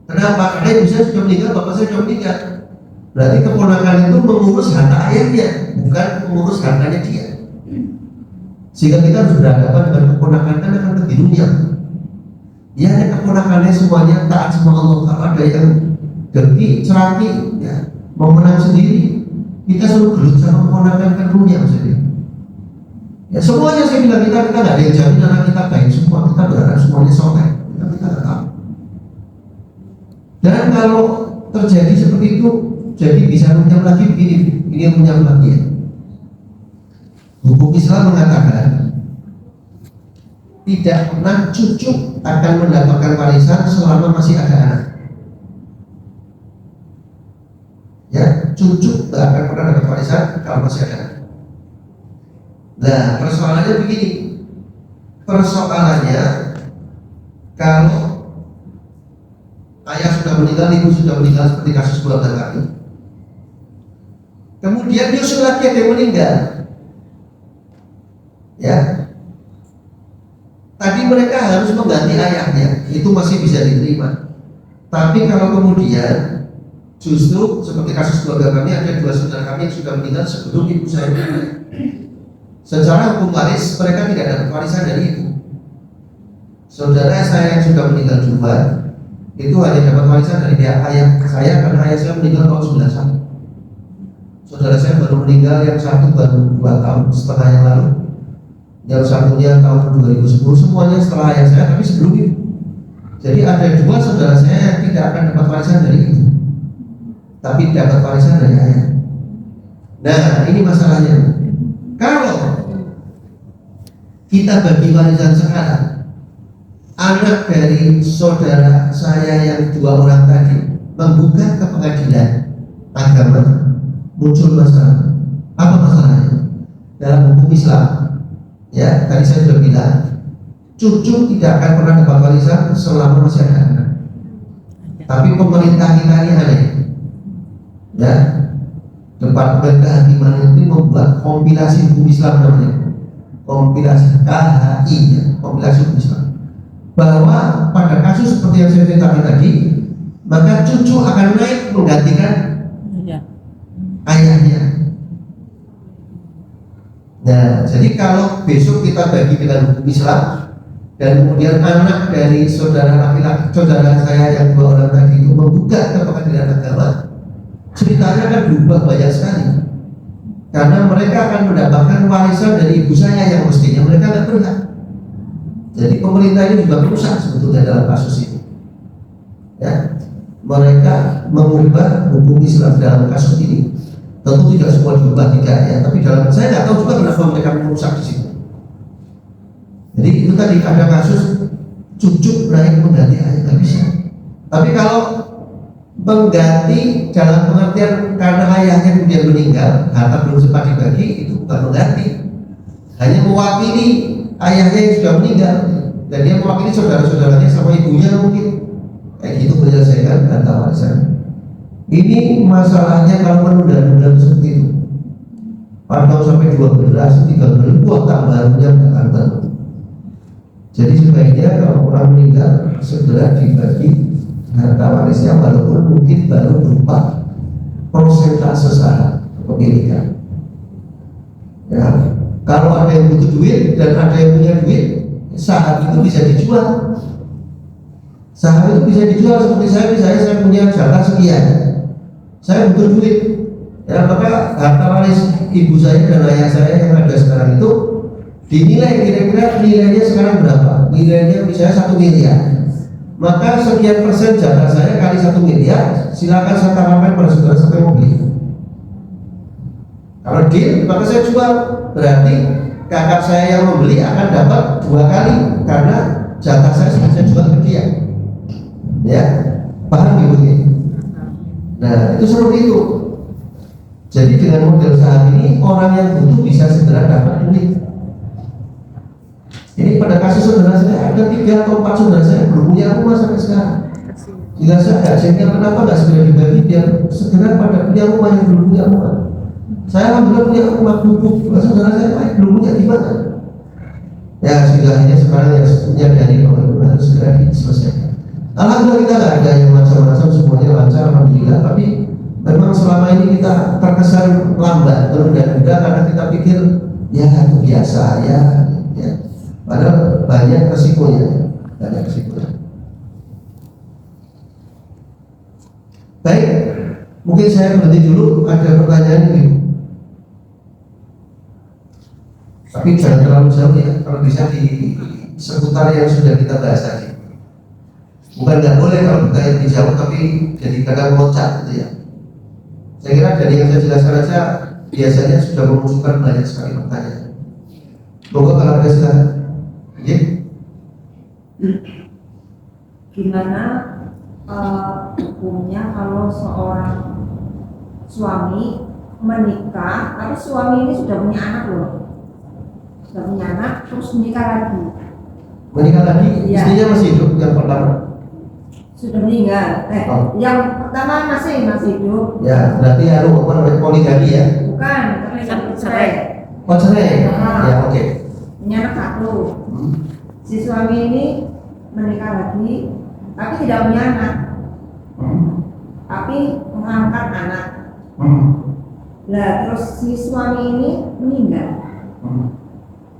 Kenapa? Karena ibu saya sudah meninggal, bapak saya sudah meninggal. Berarti keponakan itu mengurus harta ayahnya, bukan mengurus hartanya dia. Sehingga kita harus berhadapan dengan keponakan kan akan lebih dunia. Ya, keponakannya semuanya taat sama Allah. Kalau ada yang derki, ceraki, ya mau menang sendiri, kita selalu gelut sama keponakan kan dunia maksudnya. Ya semuanya saya bilang kita nggak ada yang jamin anak kita baik semua, kita berharap semuanya soleh, kita nggak tahu. Dan kalau terjadi seperti itu, jadi bisa menyam lagi begini, ini yang menyam lagi ya. Hukum Islam mengatakan tidak pernah cucu akan mendapatkan warisan selama masih ada anak. Ya, cucu tidak akan pernah dapat warisan kalau masih ada anak. Nah, persoalannya begini. Persoalannya kalau ayah sudah meninggal, ibu sudah meninggal seperti kasus keluarga kami. Kemudian nyusul lagi ada yang meninggal. Ya, tadi mereka harus mengganti ayahnya, itu masih bisa diterima. Tapi kalau kemudian justru seperti kasus keluarga kami, ada 2 saudara kami yang sudah meninggal sebelum ibu saya meninggal. Secara hukum waris mereka tidak dapat warisan dari ibu. Saudara saya yang sudah meninggal duluan itu hanya dapat warisan dari pihak ayah saya, karena ayah saya meninggal tahun 91. Saudara saya baru meninggal, yang satu baru 2 tahun setengah yang lalu, yang satunya tahun 2010, semuanya setelah ayah saya tapi sebelum itu. Jadi ada 2 saudara saya yang tidak akan dapat warisan dari ibu, tapi dapat warisan dari ayah. Nah ini masalahnya. Kalau kita bagi warisan sekarang, anak dari saudara saya yang 2 orang tadi menggugat ke pengadilan agama, muncul masalah. Apa masalahnya? Dalam hukum Islam, ya tadi saya sudah bilang, cucu tidak akan pernah dapat warisan selama masih ada anak. Tapi pemerintah kita ini aneh, ya. Departemen Kehakiman itu membuat kompilasi hukum Islam namanya, kompilasi KHI, ya, kompilasi hukum Islam, bahwa pada kasus seperti yang saya ceritakan tadi, maka cucu akan naik menggantikan ayahnya. Nah, jadi kalau besok kita bagi dengan hukum Islam dan kemudian anak dari saudara laki-laki, saudara saya yang 2 orang tadi itu menggugat ke pengadilan agama, ceritanya akan berubah banyak sekali. Karena mereka akan mendapatkan warisan dari ibu saya yang mestinya mereka tidak berhak. Jadi pemerintah ini juga merusak sebetulnya dalam kasus ini. Ya, mereka mengubah hukum Islam dalam kasus ini. Tentu tidak semua diubah, tidak ya, tapi dalam saya nggak tahu juga kenapa mereka merusak di situ. Jadi itu tadi ada kasus cucu naik mengganti ayah, nggak bisa. Tapi kalau mengganti dalam pengertian karena ayahnya kemudian meninggal, harta belum sempat dibagi, itu bukan mengganti, hanya mewakili ayahnya yang sudah meninggal, dan dia mewakili saudara-saudaranya sama ibunya mungkin, kayak gitu menyelesaikan harta warisan. Ini masalahnya kalau menunda-nunda seperti itu. Padahal sampai 2 generasi, 3 generasi, buat tambahannya akan baru. Jadi sebaiknya kalau orang meninggal segera dibagi harta warisnya, walaupun mungkin baru berupa persentase saham kepemilikan. Ya, kalau ada yang butuh duit dan ada yang punya duit, saham itu bisa dijual. Saham itu bisa dijual, seperti saya misalnya saya punya jatah sekian, saya butuh duit, ya maka harta waris ibu saya dan ayah saya yang ada sekarang itu dinilai kira-kira nilainya sekarang berapa? Nilainya misalnya 1 miliar. Maka sekian persen jatah saya kali 1 miliar, silakan saya tawarkan pada saudara sampai mau beli. Kalau deal, maka saya jual. Berarti kakak saya yang membeli akan dapat 2 kali karena jatah saya sudah saya jual ke dia. Ya, paham ibu ini? Nah, itu seperti itu. Jadi dengan model saham ini orang yang butuh bisa segera dapat duit. Ini pada kasus saudara saya ada 3 atau 4 saudara saya belum punya rumah sampai sekarang. Jika saya sehingga kenapa nggak segera dibagi biar segera pada punya rumah yang belum punya rumah. Saya alhamdulillah punya rumah bubuk, saudara saya belum punya di mana. Ya setidaknya sekarang yang punya dari bahwa itu harus segera diselesaikan. Alhamdulillah kita nggak ada yang macam-macam, semuanya lancar alhamdulillah. Tapi memang selama ini kita terkesan lambat, terunda-nunda karena kita pikir ya itu biasa ya. Padahal banyak resikonya, Baik, mungkin saya berhenti dulu. Ada pertanyaan ini, tapi jangan terlalu jauh ya. Kalau bisa di seputar yang sudah kita bahas tadi. Bukan nggak boleh kalau bertanya lebih jauh, tapi jadi kadang loncat gitu ya. Saya kira dari yang saya jelaskan aja biasanya sudah memunculkan banyak sekali pertanyaan. Moga kalau ada silakan. Gimana hukumnya kalau seorang suami menikah, tapi suami ini sudah punya anak loh, terus menikah lagi. Ya. Istrinya masih hidup yang pertama? Sudah meninggal. Yang pertama masih hidup. Ya, berarti poligami ya? Bukan, tapi cerai. Oh cerai? Ya oke. Punya anak 1. Si suami ini menikah lagi, tapi tidak punya anak, tapi mengangkat anak. Lah terus si suami ini meninggal.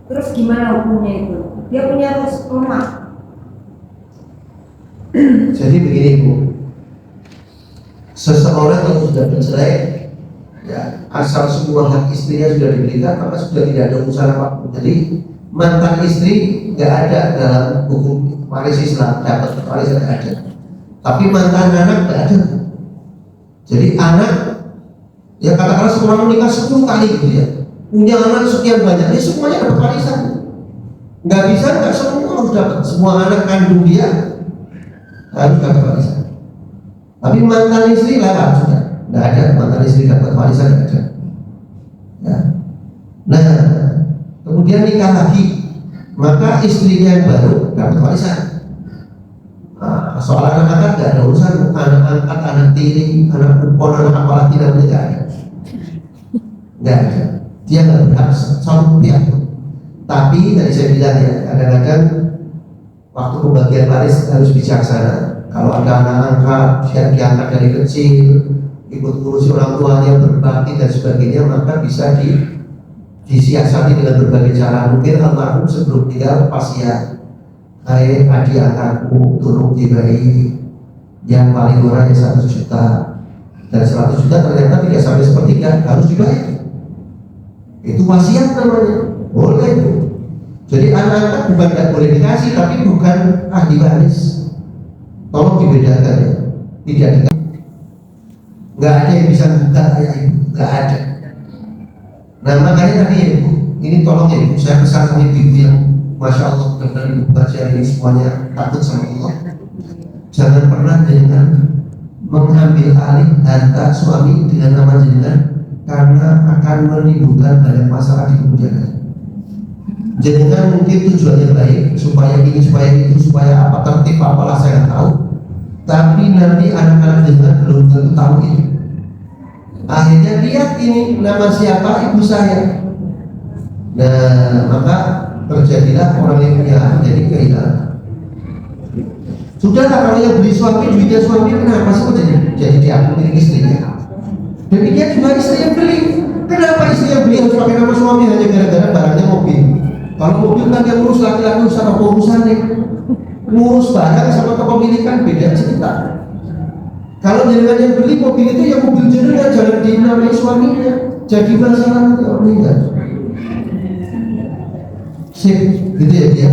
Terus gimana hukumnya itu? Dia punya rumah. Jadi begini Bu, seseorang yang sudah bercerai, ya asal semua hak istrinya sudah diberikan, maka sudah tidak ada urusan apapun. Jadi mantan istri nggak ada dalam hukum waris Islam, dapat waris nggak ada. Tapi mantan anak nggak ada. Jadi anak, ya katakanlah seorang menikah 10 kali gitu ya, punya anak sekian banyak, ya semuanya dapat warisan. Nggak bisa, nggak semua harus dapat. Semua anak kandung dia harus dapat warisan. Tapi mantan istri lewat sudah, nggak ada mantan istri dapat warisan, nggak ada. Ya. Nah, kemudian nikah lagi, maka istrinya yang baru dapat warisan. Nah, soal anak angkat nggak ada urusan, anak angkat, anak tiri, anak kupon, anak apalagi namanya nggak ada. Dia nggak berhak satu pihak. Tapi tadi saya bilang ya, kadang-kadang waktu pembagian waris harus bijaksana. Kalau ada anak angkat yang diangkat dari kecil, ikut ngurusi orang tuanya, berbakti dan sebagainya, maka bisa disiasati dengan berbagai cara. Mungkin almarhum sebelum tinggal wasiat, hai adik angkatku turun dibayi yang paling murah 100 juta, dan 100 juta ternyata tidak sampai sepertiga harus dibayar. Itu wasiat namanya, boleh. Jadi anak-anak bukan tidak boleh dikasih, tapi bukan ahli waris. Tolong dibedakan ya. tidak ada, nggak ada yang bisa buka kayak ibu, nggak ada. Nah makanya tadi ya ibu, ini tolong ya ibu, saya pesan sama ibu yang masya Allah benar ibu baca ini semuanya takut sama Allah. Jangan pernah dengan mengambil alih harta suami dengan nama jenengan, karena akan menimbulkan banyak masalah di kemudian hari. Jenengan mungkin tujuannya baik, supaya ini, supaya itu, supaya apa, tertib apalah saya nggak tahu. Tapi nanti anak-anak jenengan belum tentu tahu itu. Akhirnya lihat ini nama siapa, ibu saya. Nah maka terjadilah orang yang punya jadi kehilangan. Sudahlah, kalau yang beli suami, duitnya suami, kenapa sih kok jadi diambil milik istrinya? Demikian juga istri yang beli. Kenapa istri yang beli harus pakai nama suami hanya gara-gara barangnya mobil? Kalau mobil kan yang ngurus laki-laki, urusan apa urusannya? Ngurus barang sama kepemilikan beda cerita. Kalau jenengan yang beli mobil itu, yang mobil jenengan jangan dinamai suaminya. Jadi masalah nanti orang meninggal. Sip, gitu ya dia.